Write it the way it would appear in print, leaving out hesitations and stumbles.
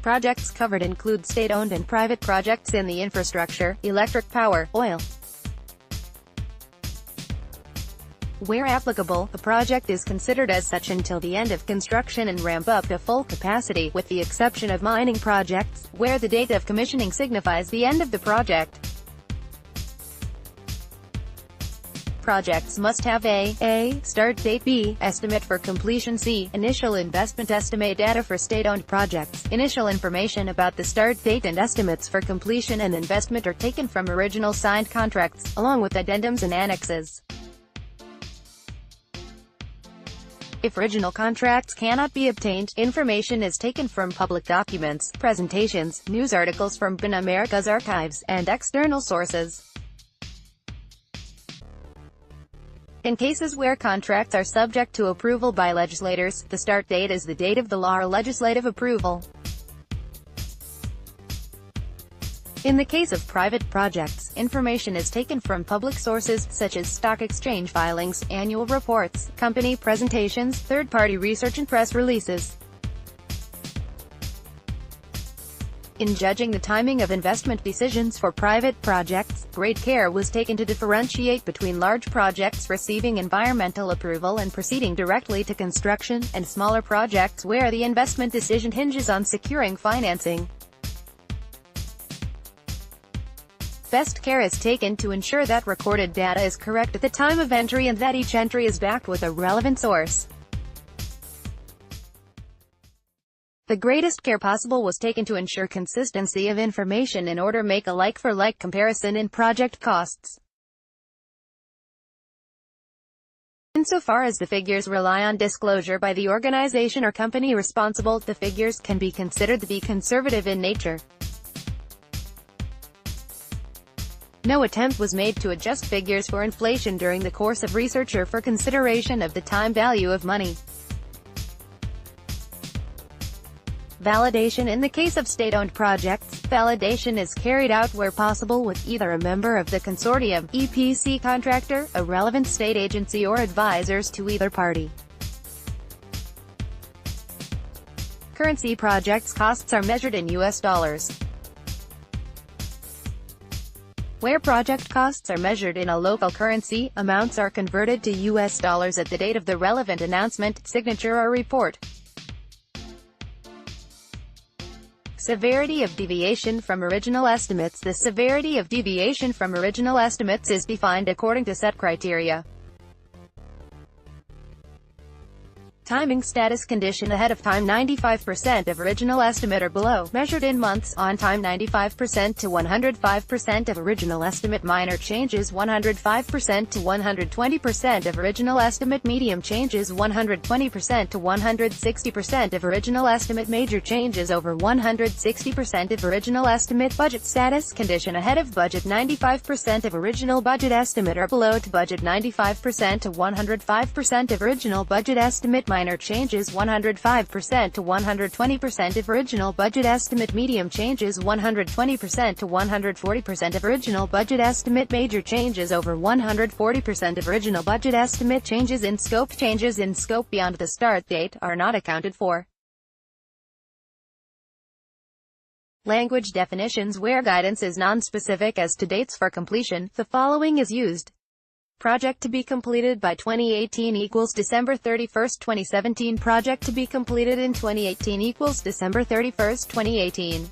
Projects covered include state-owned and private projects in the infrastructure, electric power, oil. Where applicable, a project is considered as such until the end of construction and ramp up to full capacity, with the exception of mining projects, where the date of commissioning signifies the end of the project. Projects must have a start date, b estimate for completion, c initial investment estimate. Data for state-owned projects. Initial information about the start date and estimates for completion and investment are taken from original signed contracts, along with addendums and annexes. If original contracts cannot be obtained, information is taken from public documents, presentations, news articles from BIN America's archives, and external sources. In cases where contracts are subject to approval by legislators, the start date is the date of the law or legislative approval. In the case of private projects, information is taken from public sources, such as stock exchange filings, annual reports, company presentations, third-party research and press releases. In judging the timing of investment decisions for private projects, great care was taken to differentiate between large projects receiving environmental approval and proceeding directly to construction, and smaller projects where the investment decision hinges on securing financing. Best care is taken to ensure that recorded data is correct at the time of entry and that each entry is backed with a relevant source. The greatest care possible was taken to ensure consistency of information in order to make a like-for-like comparison in project costs. Insofar as the figures rely on disclosure by the organization or company responsible, the figures can be considered to be conservative in nature. No attempt was made to adjust figures for inflation during the course of research or for consideration of the time value of money. Validation. In the case of state-owned projects, validation is carried out where possible with either a member of the consortium, EPC contractor, a relevant state agency or advisors to either party. Currency. Projects costs are measured in US dollars. Where project costs are measured in a local currency, amounts are converted to US dollars at the date of the relevant announcement, signature or report. Severity of deviation from original estimates. The severity of deviation from original estimates is defined according to set criteria. Timing. Status condition. Ahead of time 95% of original estimate or below, measured in months. On time 95% to 105% of original estimate. Minor changes 105% to 120% of original estimate. Medium changes 120% to 160% of original estimate. Major changes over 160% of original estimate. Budget status condition. Ahead of budget 95% of original budget estimate or below to budget 95% to 105% of original budget estimate. Minor changes 105% to 120% of original budget estimate. Medium changes 120% to 140% of original budget estimate. Major changes over 140% of original budget estimate. Changes in scope. Changes in scope beyond the start date are not accounted for. Language definitions. Where guidance is non-specific as to dates for completion, the following is used. Project to be completed by 2018 equals December 31, 2017. Project to be completed in 2018 equals December 31, 2018.